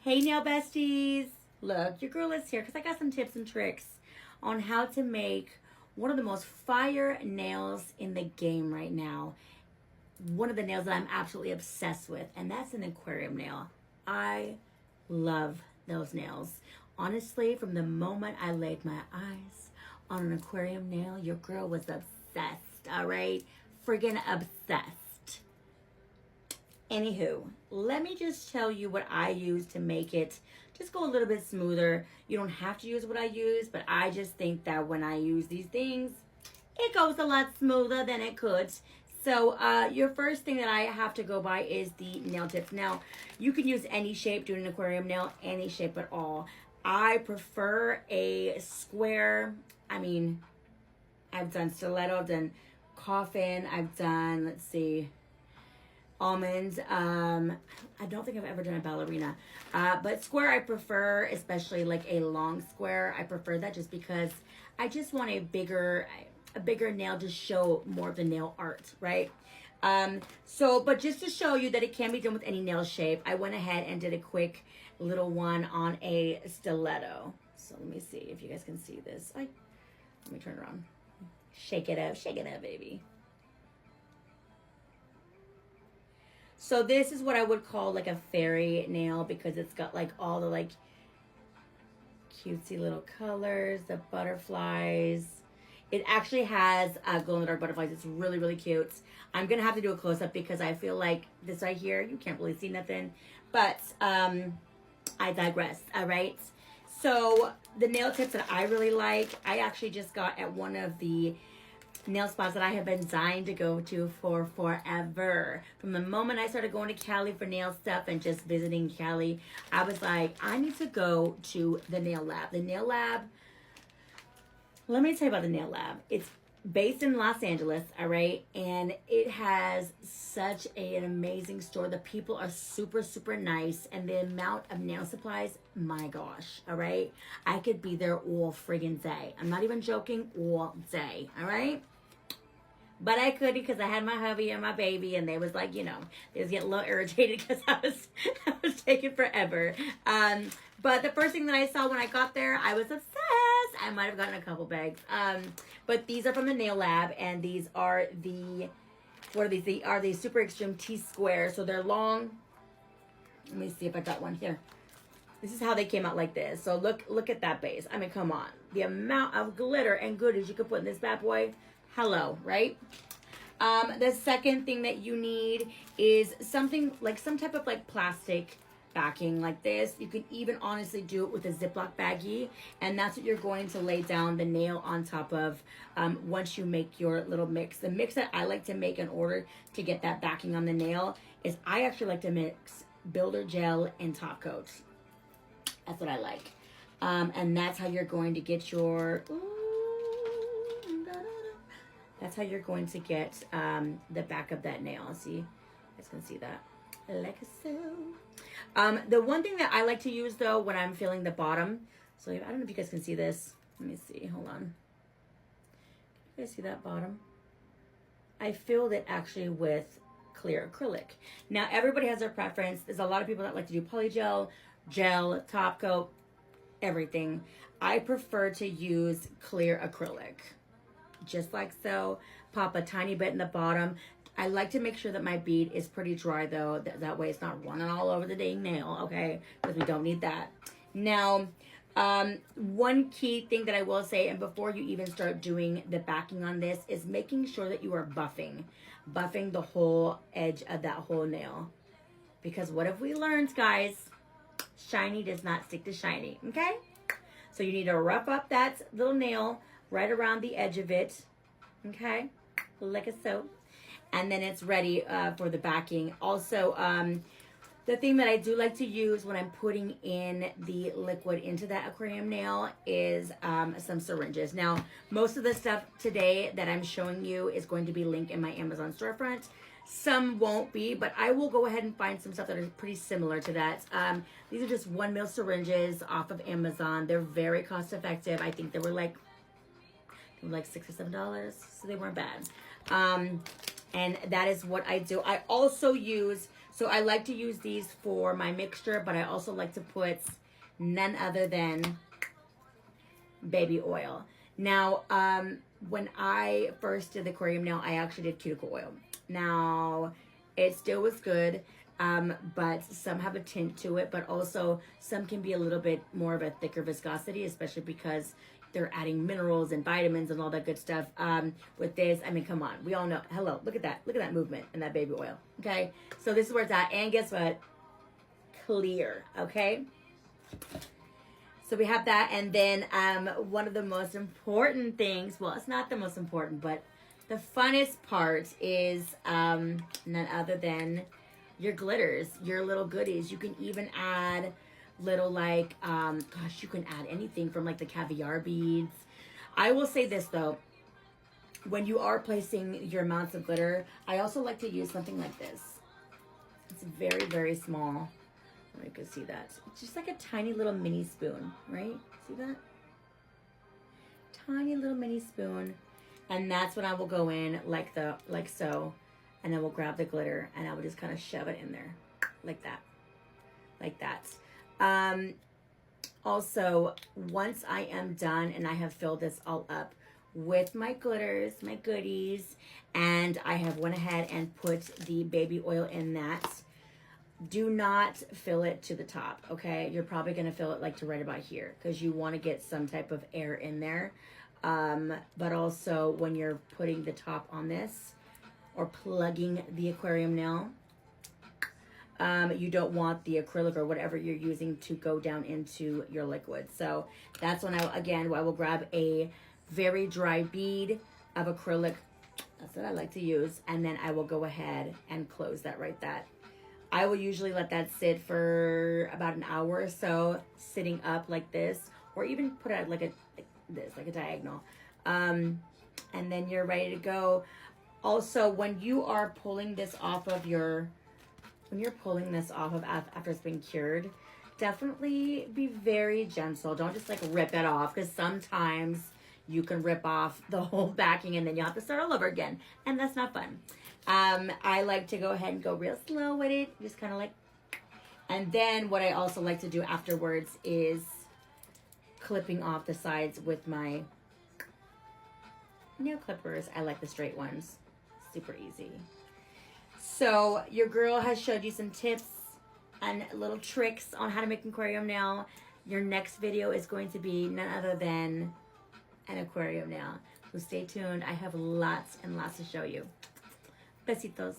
Hey nail besties! Look, your girl is here because I got some tips and tricks on how to make one of the most fire nails in the game right now. One of the nails that I'm absolutely obsessed with, and that's an aquarium nail. I love those nails. Honestly, from the moment I laid my eyes on an aquarium nail, your girl was obsessed, all right? Friggin' obsessed. Anywho, let me just tell you what I use to make it just go a little bit smoother. You don't have to use what I use, but I just think that when I use these things, it goes a lot smoother than it could. So your first thing that I have to go by is the nail tips. Now, you can use any shape doing an aquarium nail, any shape at all. I prefer a square. I mean, I've done stiletto, I've done coffin, I've done, let's see, almonds. I don't think I've ever done a ballerina. But square I prefer, especially like a long square. I prefer that just because I just want a bigger nail to show more of the nail art, right? But just to show you that it can be done with any nail shape, I went ahead and did a quick little one on a stiletto. So let me see if you guys can see this. Let me turn it around. Shake it up, baby. So this is what I would call like a fairy nail because it's got like all the like cutesy little colors, the butterflies. It actually has glow in the dark butterflies. It's really, really cute. I'm going to have to do a close up because I feel like this right here, you can't really see nothing. But I digress, all right? So the nail tips that I really like, I actually just got at one of the nail spots that I have been dying to go to for forever. From the moment I started going to Cali for nail stuff and just visiting Cali, I was like, I need to go to the nail lab. The nail lab, let me tell you about the nail lab. It's based in Los Angeles, all right? And it has such an amazing store. The people are super, super nice. And the amount of nail supplies, my gosh, all right? I could be there all friggin' day. I'm not even joking, all day, all right? But I couldn't because I had my hubby and my baby, and they was like, you know, they was getting a little irritated because I was taking forever. But the first thing that I saw when I got there, I was obsessed. I might have gotten a couple bags. But these are from the Nail Lab, and these are the, what are these? They are the Super Extreme T-Square. So they're long. Let me see if I got one here. This is how they came out like this. So look at that base. I mean, come on. The amount of glitter and goodies you could put in this bad boy. Hello, right? The second thing that you need is something like some type of like plastic backing like this. You can even honestly do it with a Ziploc baggie, and that's what you're going to lay down the nail on top of once you make your little mix. The mix that I like to make in order to get that backing on the nail is I actually like to mix builder gel and top coat. That's what I like. And that's how you're going to get your... That's how you're going to get the back of that nail. See? You guys can see that. Like so. The one thing that I like to use, though, when I'm feeling the bottom. So I don't know if you guys can see this. Let me see. Hold on. Can you guys see that bottom? I filled it actually with clear acrylic. Now, everybody has their preference. There's a lot of people that like to do polygel, gel, top coat, everything. I prefer to use clear acrylic. Just like so. Pop a tiny bit in the bottom. I like to make sure that my bead is pretty dry, though. That way it's not running all over the dang nail, okay? Because we don't need that. Now, one key thing that I will say, and before you even start doing the backing on this, is making sure that you are buffing the whole edge of that whole nail. Because what have we learned, guys? Shiny does not stick to shiny, okay? So you need to rough up that little nail right around the edge of it, okay? Like so. And then it's ready for the backing. Also, the thing that I do like to use when I'm putting in the liquid into that aquarium nail is some syringes. Now, most of the stuff today that I'm showing you is going to be linked in my Amazon storefront. Some won't be, but I will go ahead and find some stuff that are pretty similar to that. These are just 1 ml syringes off of Amazon. They're very cost effective. I think they were like $6 or $7, so they weren't bad. And that is what I do. I also use So I like to use these for my mixture, but I also like to put none other than baby oil. Now, when I first did the aquarium nail, I actually did cuticle oil. Now, it still was good, but some have a tint to it, but also some can be a little bit more of a thicker viscosity, especially because they're adding minerals and vitamins and all that good stuff. With this, I mean, come on. We all know. Hello, look at that. Look at that movement in that baby oil. Okay? So this is where it's at. And guess what? Clear. Okay? So we have that. And then one of the most important things, well, it's not the most important, but the funnest part is none other than your glitters, your little goodies. You can even add little like gosh, you can add anything from like the caviar beads. I will say this though, when you are placing your amounts of glitter, I also like to use something like this. It's very, very small. You can see that. It's just like a tiny little mini spoon, right? See that? Tiny little mini spoon. And that's when I will go in like so, and then we'll grab the glitter and I will just kind of shove it in there like that. Like that. Also, once I am done and I have filled this all up with my glitters, my goodies, and I have went ahead and put the baby oil in that, do not fill it to the top, okay? You're probably going to fill it like to right about here because you want to get some type of air in there. But also when you're putting the top on this or plugging the aquarium nail, you don't want the acrylic or whatever you're using to go down into your liquid. So that's when I will grab a very dry bead of acrylic. That's what I like to use. And then I will go ahead and close that right there. I will usually let that sit for about an hour or so, sitting up like this, or even put it like a diagonal. And then you're ready to go. Also, when you are pulling this off of after it's been cured, definitely be very gentle. Don't just like rip it off, because sometimes you can rip off the whole backing and then you'll have to start all over again, and that's not fun. I like to go ahead and go real slow with it, just kind of like, and then what I also like to do afterwards is clipping off the sides with my nail clippers. I like the straight ones. Super easy. So your girl has showed you some tips and little tricks on how to make an aquarium nail. Your next video is going to be none other than an aquarium nail. So stay tuned. I have lots and lots to show you. Besitos.